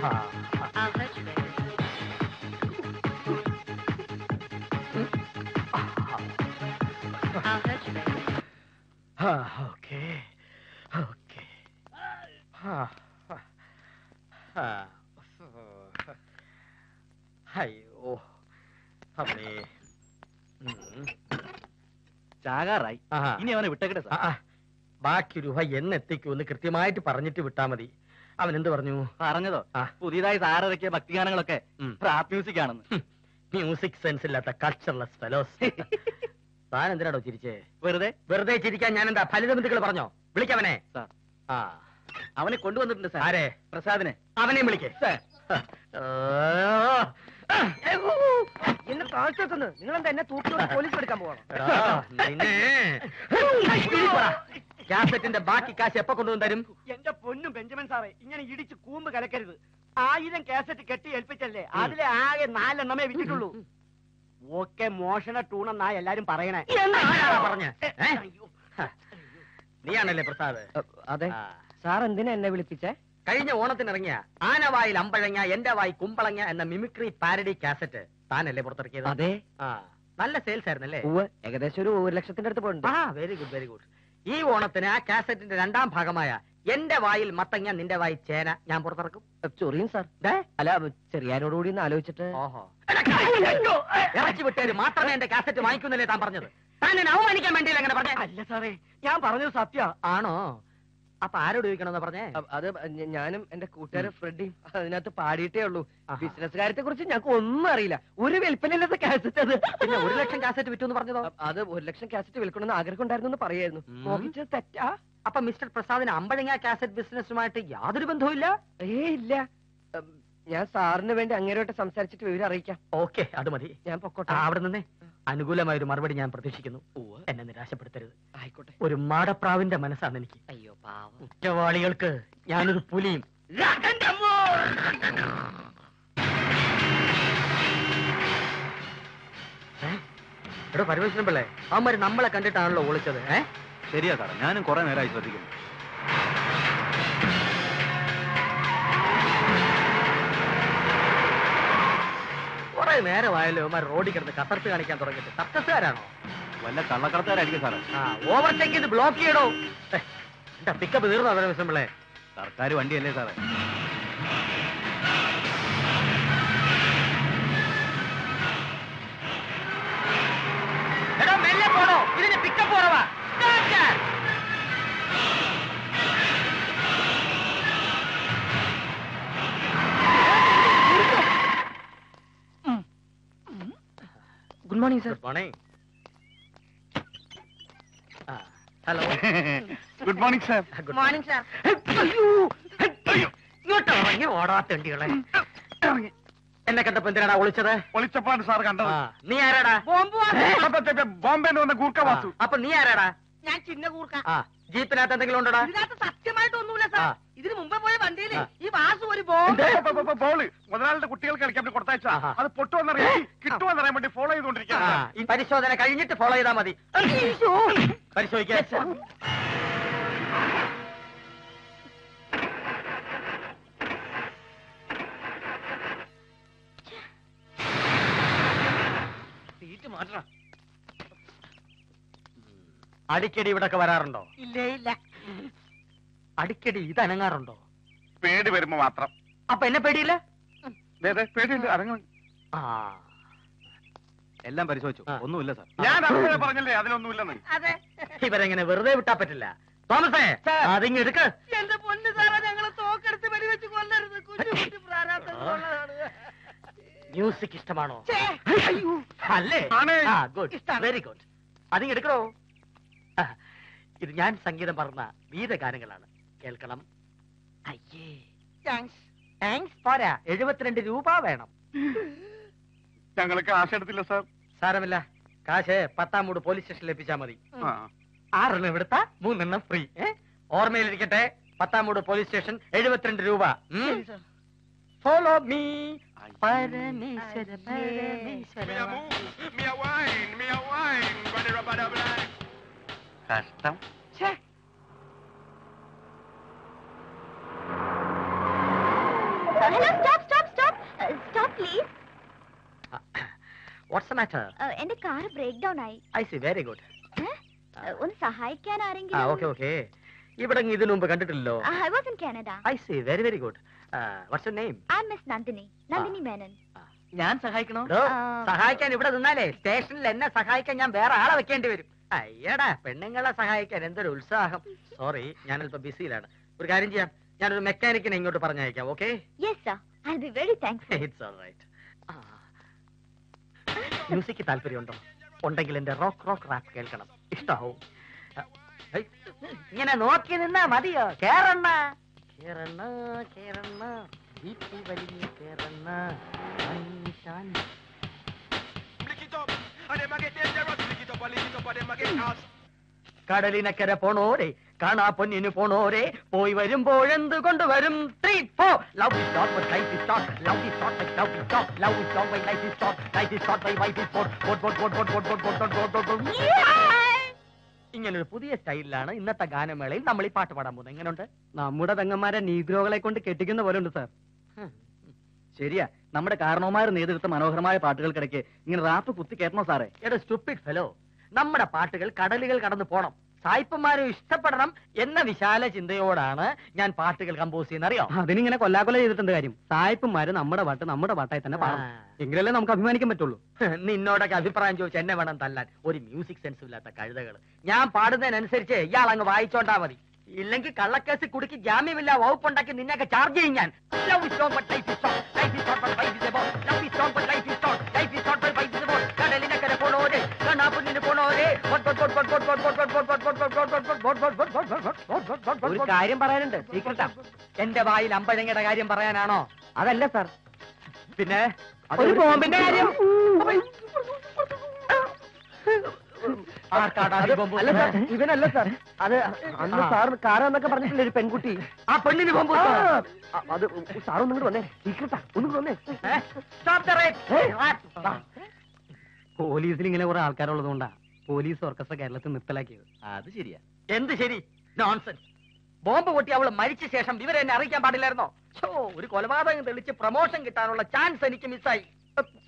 I'll hurt you, baby. I'll hurt you, baby. Okay. അയ്യോ അമ്മേ. ചാകാറായി. ഇനി അവനെ വിട്ടേക്കട്ടെ സാർ. ബാക്കി രൂപ എന്നെത്തിക്കൂന്ന് കൃത്യമായിട്ട് പറഞ്ഞിട്ട് വിട്ടാ മതി. അവൻ എന്ത് പറഞ്ഞു? പറഞ്ഞതോ പുതിയതായി സാറിറക്കിയ ഭക്തിഗാനങ്ങളൊക്കെ റാപ്പ് മ്യൂസിക് ആണെന്ന്. മ്യൂസിക് സെൻസ് ഇല്ലാത്ത കൾച്ചർലെസ് ഫെലോസ്. താൻ എന്തിനാടോ ചിരിച്ചേ? വെറുതെ ചിരിക്കാൻ ഞാൻ എന്താ ഫലിതബന്ധുക്കൾ പറഞ്ഞോ? വിളിക്കവനെ. അവനെ കൊണ്ടുവന്നിട്ടുണ്ട് സാർ. ആരെ? പ്രസാദിനെ. അവനെയും വിളിക്കേ. എന്നെ താഴ്ത്തുന്നു. നിങ്ങളെന്താ എന്നെ തൂക്കിയോട് പോലീസ് എടുക്കാൻ പോകണം? കാസറ്റിന്റെ ബാക്കി കാശ് എപ്പോ കൊണ്ടുവന്ന് തരും? എന്റെ പൊന്നും ബെഞ്ചമിൻ സാറേ, ഇങ്ങനെ ഇടിച്ച് കൂമ്പ് കലക്കരുത്. 1000 കാസറ്റ് കെട്ടി ഏൽപ്പിച്ചല്ലേ, അതിലെ ആകെ 4 എണ്ണമേ വിറ്റിട്ടുള്ളൂ. ഓക്കെ മോഷണ ടൂണെന്നാ എല്ലാരും പറയണേ. പറഞ്ഞ നീയാണല്ലേ പ്രസാദ്? അതെ. സാർ എന്തിനാ എന്നെ വിളിപ്പിച്ചേ? കഴിഞ്ഞ ഓണത്തിനിറങ്ങിയ ആനവായിൽ അമ്പഴങ്ങ എന്റെ വായി കുമ്പളങ്ങ എന്ന മിമിക്രി പാരഡി കാസറ്റ് താനല്ലേ പുറത്തിറക്കിയത്? അതെ. നല്ല സെയിൽസ് ആയിരുന്നല്ലേ? ഏകദേശം ഒരു 1 ലക്ഷത്തിന്റെ അടുത്ത് പോയിട്ടുണ്ട്. Very good. ഈ ഓണത്തിന് ആ കാസറ്റിന്റെ 2ാം ഭാഗമായ എന്റെ വായിൽ മത്തങ്ങ നിന്റെ വായി ചേന ഞാൻ പുറത്തിറക്കും. ചൊറിയും സാർ. അല്ല, ചെറിയാനോടുകൂടി ഒന്ന് ആലോചിച്ചിട്ട്. ഇറക്കി വിട്ടേര് മാത്രമേ എന്റെ കാസറ്റ് വാങ്ങിക്കുന്നല്ലേ താൻ പറഞ്ഞത്? താൻ എന്നെ അവമാനിക്കാൻ വേണ്ടിയില്ല അങ്ങനെ പറഞ്ഞേ? അല്ല സാറേ, ഞാൻ പറഞ്ഞത് സത്യ. ആണോ? അപ്പൊ ആരോട് ചോദിക്കണമെന്ന് പറഞ്ഞേ? അത് ഞാനും എന്റെ കൂട്ടുകാരൻ ഫ്രെഡിയും അതിനകത്ത് പാടിയിട്ടേ ഉള്ളൂ. ബിസിനസ്സുകാരത്തെ കുറിച്ച് ഞങ്ങൾക്ക് ഒന്നും അറിയില്ല. ഒരു വിൽപ്പനയില്ലാത്ത കാസറ്റ് അത്. പിന്നെ 1 ലക്ഷം കാസറ്റ് വിറ്റു എന്ന് പറഞ്ഞതോ? അത് 1 ലക്ഷം കാസറ്റ് വിൽക്കണമെന്ന് ആഗ്രഹം ഉണ്ടായിരുന്നു പറയായിരുന്നു. നോക്കിച്ചത് തെറ്റാ. അപ്പൊ മിസ്റ്റർ പ്രസാദിന് അമ്പഴങ്ങ കാസറ്റ് ബിസിനസ്സുമായിട്ട് യാതൊരു ബന്ധവുമില്ല? ഇല്ല. ഞാൻ സാറിന് വേണ്ടി അങ്ങേരോട്ട് സംസാരിച്ചിട്ട് വിവരം അറിയിക്കാം. ഓക്കെ, അത് മതി. ഞാൻ പൊക്കോട്ടെ. അവിടെ നിന്നേ അനുകൂലമായ ഒരു മറുപടി ഞാൻ പ്രതീക്ഷിക്കുന്നു. എന്നെ നിരാശപ്പെടുത്തരുത്. ആയിക്കോട്ടെ. ഒരു മാടപ്രാവിന്റെ മനസ്സാണ് എനിക്ക്. അയ്യോ പാവം. കുറ്റവാളികൾക്ക് ഞാനൊരു പുലിയും. എടോ പരമേശ്വരൻ പിള്ളേ, അവന്മാര് നമ്മളെ കണ്ടിട്ടാണല്ലോ ഒളിച്ചത്. ശരിയാ സാറേ, ഞാനും കുറെ നേരമായി ശ്രദ്ധിക്കുന്നു. കുറെ നേരമായല്ലോ അവന്മാർ റോഡിൽ കിടന്ന് കസർത്ത് കാണിക്കാൻ തുടങ്ങിയിട്ട്. സർക്കസുകാരാണോ? വല്ല കള്ളക്കടത്തുകാരായിരിക്കും സാറേ. ഓവർടേക്ക് ചെയ്ത് ബ്ലോക്ക് ചെയ്യടോ. എന്താ പിക്കപ്പ് തീർന്നോ പരമേശ്വരൻ പിള്ളേ? സർക്കാർ വണ്ടിയല്ലേ സാറേ. എടോ മെല്ലെ പോണോ, ഇതിന് പിക്കപ്പ് കുറവാ. Good morning sir. Good morning. Hello. Good morning sir. Good morning sir. ഇങ്ങോട്ട് ഇറങ്ങി ഓടാത്തണ്ടികളെ. എന്നെ കണ്ടപ്പോ എന്തിനാടാ ഒളിച്ചത്? ഒളിച്ചപ്പാണ് സാർ കണ്ടത്. നീ ആരാടാ? ബോംബെ വന്ന ഗൂർക്ക വാസു. അപ്പൊ നീ ആരാടാ? ഞാൻ ചിന്ന കൂർക്ക. ജീപ്പിനകത്ത് എന്തെങ്കിലും ഉണ്ടോടാ? ഇതിനകത്ത് സത്യമായിട്ടൊന്നുമില്ല സാർ. ഇതിന് മുമ്പേ പോയ വണ്ടിയില് ഈ വാസു ഒരു ബോംബ് ബോള് മുതലാളിയുടെ കുട്ടികൾക്ക് കളിക്കാൻ വേണ്ടി കൊടുത്തയച്ച അത് പൊട്ടുവന്നറിയാം കിട്ടുമെന്നറിയാൻ വേണ്ടി ഫോളോ ചെയ്തുകൊണ്ടിരിക്കുകയാണ്. ഈ പരിശോധന കഴിഞ്ഞിട്ട് ഫോളോ ചെയ്താൽ മതി. പരിശോധിക്കാം. അടിക്കടി ഇവിടൊക്കെ വരാറുണ്ടോ? ഇല്ല. അടിക്കടി ഇത് അനങ്ങാറുണ്ടോ? പേടി വരുമ്പോ മാത്രം. അപ്പൊ എന്നെ പേടിയില്ല? പേടിയുണ്ട്. അനങ്ങ എല്ലാം പരിശോധിച്ചു. ഒന്നുമില്ല സാർ. ഞാൻ പറഞ്ഞല്ലേ അതിലൊന്നുമില്ലെന്ന്. അതെ. ഇവരെങ്ങനെ വെറുതെ വിട്ടാ പറ്റില്ല. തോമസേ, അതിങ്ങ് എടുക്ക്. എന്റെ പൊന്ന് സാറേ, ഞങ്ങളെ തോക്കെടുത്ത് വെടിവെച്ച് കൊല്ലരുത്. കുഞ്ഞു പ്രാരാബ്ദങ്ങളുള്ളതാണ്. മ്യൂസിക് ഇഷ്ടമാണോ? അല്ലേ? Good, very good. അതിങ്ങ് എടുക്കണോ? ഇത് ഞാൻ സംഗീതം പറഞ്ഞ ഗീതഗാനങ്ങളാണ്. കേൾക്കണം. അയ്യേ, താങ്ക്സ് പോരാ, 72 രൂപ വേണം. ഞങ്ങൾക്ക് കാശ് എടുത്തില്ല സാർ. സാരമില്ല, കാശ് 10-ാം മൂട് പോലീസ് സ്റ്റേഷനിൽ എത്തിച്ചാ മതി. 6 എണ്ണം എടുത്താ 3 എണ്ണം ഫ്രീ. ഓർമ്മയിലിരിക്കട്ടെ, 10-ാം മൂട് പോലീസ് സ്റ്റേഷൻ, 72 രൂപ. Follow me. പരമേശ്വര പരമേശ്വര. കഷ്ടം. Hello stop please. What's the matter? എന്റെ കാർ ബ്രേക്ക് ഡൗൺ ആയി. I see, very good. ഒന്ന് സഹായിക്കാൻ ആ, ആരെങ്കിലും? Okay okay. ഇവിടെ ഇതിനു മുമ്പ് കണ്ടിട്ടില്ലല്ലോ. I was in Canada. I see, very very good. What's your name? I'm Miss Nandini Menon. ഞാൻ സഹായിക്കണോ? സഹായിക്കാൻ ഇവിടെ നിന്നാലേ സ്റ്റേഷനിൽ എന്നെ സഹായിക്കാൻ ഞാൻ വേറെ ആളെ വെക്കേണ്ടി വരും. അയ്യടാ, പെണ്ണുങ്ങളെ സഹായിക്കാൻ എന്തൊരു ഉത്സാഹം. സോറി, ഞാനിപ്പോ ബിസിയിലാണ്. ഒരു കാര്യം ചെയ്യാം, ഞാനൊരു മെക്കാനിക്കിനെ ഇങ്ങോട്ട് പറഞ്ഞയക്കാം. Okay? Yes sir, I'll be very thankful. It's all right. Music താല്പര്യമുണ്ടോ? ഉണ്ടെങ്കിൽ എന്റെ റോക്ക് റാപ്പ് കേൾക്കണം. ഇഷ്ടാവും. ഇങ്ങനെ നോക്കി നിന്നാ മതിയോ? കേറണ്ണ വീട്ടിൽ വലിയ കേറണ്ണ. കടലിനക്കര പോണോരെ, കാണാ പൊന്നിന് പോണോരെ, പോയി വരുമ്പോഴെന്ത് കൊണ്ടുവരും? 3, 4. Love is short but life is short. Love is short but love is short. Love is short but life is short. Life is short but wife is short. ഇങ്ങനൊരു പുതിയ സ്റ്റൈലിലാണ് ഇന്നത്തെ ഗാനമേളയിൽ നമ്മൾ ഈ പാട്ട് പാടാൻ പോകുന്നത്. എങ്ങനെയുണ്ട്? നമ്മുടെ പെങ്ങന്മാരെ നീഗ്രോകളെ കൊണ്ട് കെട്ടിക്കുന്ന പോലെ ഉണ്ട് സാർ. ശരിയാ, നമ്മുടെ കാരണവന്മാർ നേതൃത്വ മനോഹരമായ പാട്ടുകൾക്കിടയ്ക്ക് ഇങ്ങനെ റാപ്പ് കുത്തി കയറ്റണോ സാറേ? എടാ സ്റ്റുപ്പിഡ് ഫെലോ, നമ്മുടെ പാട്ടുകൾ കടലുകൾ കടന്നു പോണം, സായിപ്പന്മാരും ഇഷ്ടപ്പെടണം എന്ന വിശാല ചിന്തയോടാണ് ഞാൻ പാട്ടുകൾ കമ്പോസ് ചെയ്യുന്ന. അറിയോ? അതിനിങ്ങനെ കൊല്ലാകൊല ചെയ്തിട്ടുണ്ട് കാര്യം. സായിപ്പന്മാര് നമ്മുടെ പാട്ടായി തന്നെ പാടണം. എങ്കിലല്ലേ നമുക്ക് അഭിമാനിക്കാൻ പറ്റുള്ളൂ. നിന്നോടൊക്കെ അഭിപ്രായം ചോദിച്ചാൽ എന്നെ വേണം തല്ലാൻ. ഒരു മ്യൂസിക് സെൻസ് ഇല്ലാത്ത കഴുതകൾ. ഞാൻ പാടുന്നതിനനുസരിച്ച് ഇയാൾ അങ്ങ് വായിച്ചോണ്ടാ മതി. ഇല്ലെങ്കിൽ കള്ളക്കേസ് കുടുക്കി ജാമ്യമില്ല വകുപ്പുണ്ടാക്കി നിന്നെയൊക്കെ ചാർജ് ചെയ്യും ഞാൻ. Love is short but life is short. Life is short but life is above. Love is short but life is short. Life is short but life is above. കടലിനക്കര പോണോരെ, കാണാപ്പൊന്നിന് പോണോരെ. ഒരു കാര്യം പറയാനുണ്ട്, സീക്രട്ടാ. എന്റെ വായിൽ അമ്പഴങ്ങയുടെ കാര്യം പറയാനാണോ? അതല്ല സാർ. പിന്നെ ഒരു ബോംബിന്റെ കാര്യം. അല്ല സാർ, ഇവനല്ല സാർ. അത് അന്ന് സാർ കാരാന്നൊക്കെ പറഞ്ഞിട്ടില്ല ഒരു പെൺകുട്ടി. ആ പെണ്ണിന് ബോംബ്. അത് സാർ ഒന്നും കൂടെ വന്നേ. സീക്രട്ടാ, ഒന്നും കൂടെ വന്നേ. പോലീസിൽ ഇങ്ങനെ കുറെ ആൾക്കാരുള്ളത് കൊണ്ടാ പോലീസ് ഓർക്കസ്ട്ര കേരളത്തിൽ നിർത്തലാക്കിയത്. അത് ശരിയാ. എന്ത് ശരി? നോൺസെൻസ്. ബോംബ് പൊട്ടി അവള് മരിച്ച ശേഷം വിവരം എന്നെ അറിയിക്കാൻ പാടില്ലായിരുന്നോ? ഒരു കൊലപാതകം തെളിച്ച് പ്രൊമോഷൻ കിട്ടാനുള്ള ചാൻസ് എനിക്ക് മിസ്സായി.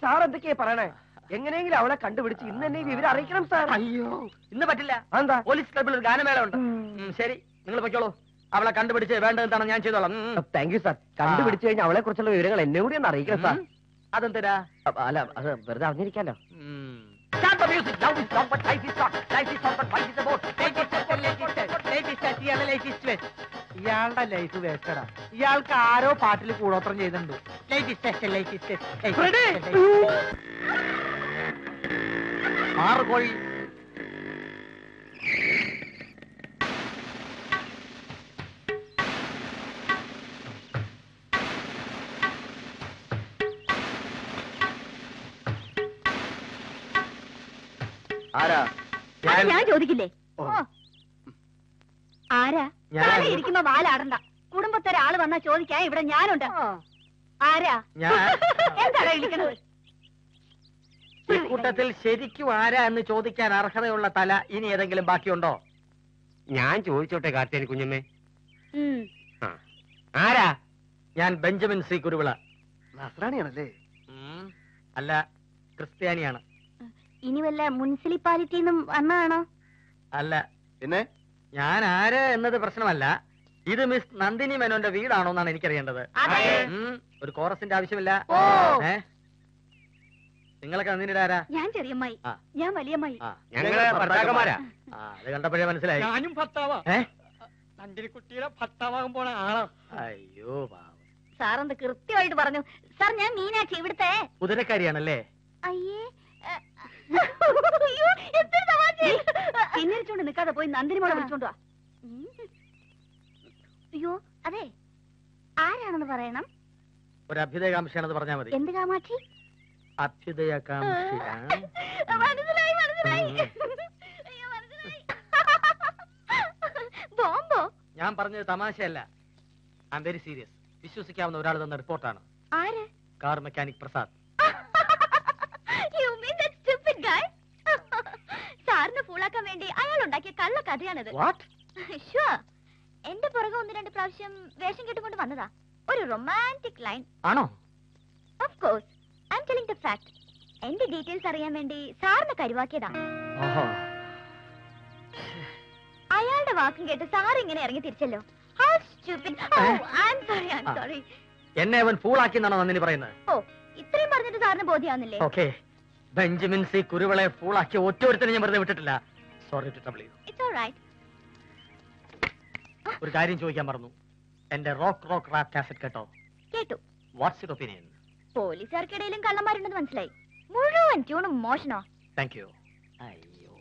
സാർ എന്തൊക്കെയാ പറയണേ? എങ്ങനെയെങ്കിലും അവളെ കണ്ടുപിടിച്ച് ഇന്ന് തന്നെ ഈ വിവരം അറിയിക്കണം സാർ. അയ്യോ, ഇന്ന് പറ്റില്ല. എന്താ? പോലീസ് ക്ലബിൽ ഒരു ഗാനമേള ഉണ്ട്. ശരി, നിങ്ങൾ പൊയ്ക്കോളൂ. അവളെ കണ്ടുപിടിച്ച് വേണ്ടതെന്താണ് ഞാൻ ചെയ്തോളാം. Thank you sir. കണ്ടുപിടിച്ചു കഴിഞ്ഞാൽ അവളെ കുറിച്ചുള്ള വിവരങ്ങൾ എന്നെ കൂടി ഒന്ന് അറിയിക്കണം സാർ. അതെന്തിനാ? അല്ല, അത് വെറുതെ അറിഞ്ഞിരിക്കാലോ. Start the music. Love is long but life is short. Life is short but life is about. ഇയാളുടെ ലൈഫ് വേസ്റ്റഡാ. ഇയാൾക്ക് ആരോ പാട്ടിൽ കൂടോത്രം ചെയ്തിട്ടുണ്ട്. ആറ് കോഴി. ആരാ? ഞാൻ ചോദിക്കില്ലേ? ആരാ? ഞാൻ ഇരിക്കുമ്പോ വാലാടണ്ട. കുടുംബത്തെ ഒരാള് വന്നാ ചോദിക്കാൻ ഇവിടെ ഞാനുണ്ട്. ആരാ? എന്താടാ ഇരിക്കണത്? ഇക്കൂട്ടത്തിൽ ശരിക്കും ആരാ എന്ന് ചോദിക്കാൻ അർഹതയുള്ള തല ഇനി ഏതെങ്കിലും ബാക്കിയുണ്ടോ? ഞാൻ ചോദിച്ചോട്ടെ കാർത്തിയാനി കുഞ്ഞമ്മേ. ആരാ? ഞാൻ ബെഞ്ചമിൻ സി കുരുവിള. നസ്രാണിയാണല്ലേ? അല്ല, ക്രിസ്ത്യാനിയാണ്. ഇനി വല്ല മുനിസിപ്പാലിറ്റിന്നും വന്നതാണോ? അല്ല. പിന്നെ ഞാൻ ആര് എന്നത് പ്രശ്നമല്ല. ഇത് മിസ് നന്ദിനി മേനോന്റെ വീടാണോ എന്നാണ് എനിക്കറിയേണ്ടത്. ഒരു കോറസിന്റെ ആവശ്യമില്ല. നിങ്ങളൊക്കെ നന്ദിനിയുടെ ആരാ? ഞാൻ ചെറിയമ്മായി. ഞാൻ വലിയമ്മായി. ഞങ്ങള് ഭർത്താക്കന്മാരാ. അത് കണ്ടപ്പോഴേ മനസ്സിലായി. ഞാനും ഭർത്താവാ. നന്ദിനിക്കുട്ടിയുടെ ഭർത്താവാകും പോണ ആളാ. അയ്യോ പാവം. സാറെന്ത് കൃത്യമായിട്ട് പറഞ്ഞു. സാർ, ഞാൻ മീനാക്ഷി, ഇവിടുത്തെ കുതിരക്കാരിയാണല്ലേ? അയ്യേ, പിന്നിരിച്ചോണ്ട് നിൽക്കാതെ പോയി നന്ദിനി മോളെ വിളിച്ചോണ്ട് വാ. അയ്യോ, അതെ, ആരാണെന്ന് പറയണം. ഒരു അഭ്യുദയകാംക്ഷയാണെന്ന് പറഞ്ഞാൽ മതി. എന്ത് കാമാക്ഷി? അഭ്യുദയകാംക്ഷ. മനസ്സിലായി. അയ്യോ, മനസ്സിലായി. ബോംബോ? ഞാൻ പറഞ്ഞത് തമാശയല്ല. I am very serious. വിശ്വസിക്കാവുന്ന ഒരാൾ തന്ന റിപ്പോർട്ടാണ്. ആര്? Car mechanic Prasad. You mean that stupid guy? സാറിന് ഫൂളാക്കാൻ വേണ്ടി അയാൾ ഉണ്ടാക്കിയ കള്ള കഥയാണിത്. What? Sure. എന്റെ പുറകെ 1-2 പ്രാവശ്യം വേഷം കെട്ടുകൊണ്ട് വന്നതാ. ഒരു റൊമാൻറ്റിക് ലൈൻ. ആണോ? Of course, I am telling the fact. എന്റെ ഡീറ്റെയിൽസ് അറിയാൻ വേണ്ടി സാറിന് കരുവാക്കിയതാ. ഓഹോ. അയാളുടെ വാക്കും കേട്ട് സാർ ഇങ്ങനെ ഇറങ്ങി തിരിച്ചല്ലോ. How stupid. Oh, I'm sorry. എന്നെ അവൻ ഫൂളാക്കി എന്നാണോ നന്ദിനി പറയുന്നത്? ഓ, ഇത്രയും പറഞ്ഞിട്ട് സാറിന് ബോധ്യാവുന്നില്ലേ? ഓക്കെ, ബെഞ്ചമിൻ സി കുരുവിളെ ഫൂളാക്കി ഒറ്റൊരുത്തനെ ഞാൻ വെറുതെ വിട്ടിട്ടില്ല. Sorry to trouble you. It's all right. ഒരു കാര്യം ചോദിക്കാൻ മറന്നു. എന്റെ റോക്ക് റാപ്പ് കാസറ്റ് കേട്ടോ? കേട്ടു. What's your opinion? പോലീസുകാർക്കിടയിലും കള്ളന്മാരുണ്ടെന്ന് മനസ്സിലായി. മുഴുവൻ ട്യൂണും മോഷണോ. Thank you. അയ്യോ,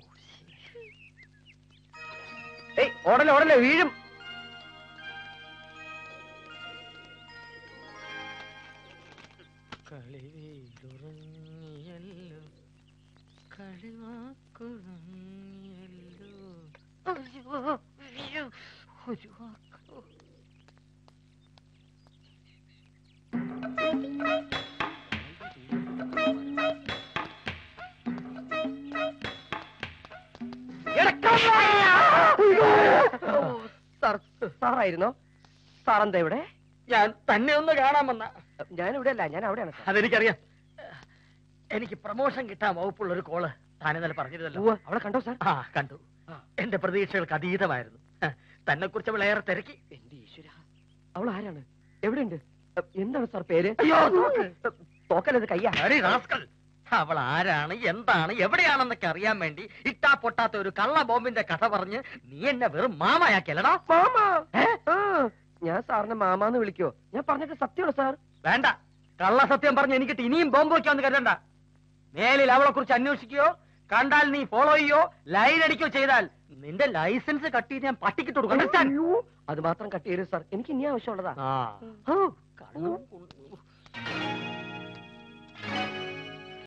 ഓടല്ലേ വീഴും. കളിവീലുറങ്ങിയല്ലോ, കളിവാക്കുറങ്ങിയല്ലോ. ഒരു വാക്കോ. സാറായിരുന്നോ? സാറെന്താ ഇവിടെ? ഞാൻ തന്നെ ഒന്ന് കാണാൻ വന്ന. ഞാനിവിടെ അല്ല, ഞാൻ അവിടെയാണ്. അതെനിക്കറിയാം. എനിക്ക് പ്രമോഷൻ കിട്ടാൻ വകുപ്പുള്ള ഒരു കോള് താൻ ഇന്നലെ പറഞ്ഞിരുന്നല്ലോ. അവിടെ കണ്ടോ സാർ? ആ, കണ്ടു. എന്റെ പ്രതീക്ഷകൾക്ക് അതീതമായിരുന്നു. തന്നെ കുറിച്ച് അവൾ ഏറെ തിരക്കി. എന്റെ ഈശ്വര, അവൾ ആരാണ്? എവിടെയുണ്ട്? എന്താണ് സാർ പേര്? തോക്കലത് കയ്യാ. അവൾ ആരാണ്, എന്താണ്, എവിടെയാണെന്നൊക്കെ അറിയാൻ വേണ്ടി ഇട്ടാ പൊട്ടാത്ത ഒരു കള്ള ബോംബിന്റെ കഥ പറഞ്ഞ് നീ എന്നെ വെറും മാമയാക്കിയല്ലടാ. മാമ? ഞാൻ സാറിനെ മാമാന്ന് വിളിക്കോ? ഞാൻ പറഞ്ഞിട്ട് സത്യമാണ് സാർ. വേണ്ട, കള്ള സത്യം പറഞ്ഞ് എനിക്കിട്ട് ഇനിയും ബോംബ് വയ്ക്കാന്ന് കരുതണ്ട. മേലിൽ അവളെ കുറിച്ച് അന്വേഷിക്കുകയോ കണ്ടാൽ നീ ഫോളോ ചെയ്യോ ലൈൻ അടിക്കോ ചെയ്താൽ നിന്റെ ലൈസൻസ് കട്ട് ചെയ്ത് ഞാൻ പട്ടിക്കിട്ട് കൊടുക്കണം. അത് മാത്രം കട്ട് ചെയ്യരുത് സാർ, എനിക്ക് ഇനി ആവശ്യമുള്ളതാ. ആ, കണ്ണും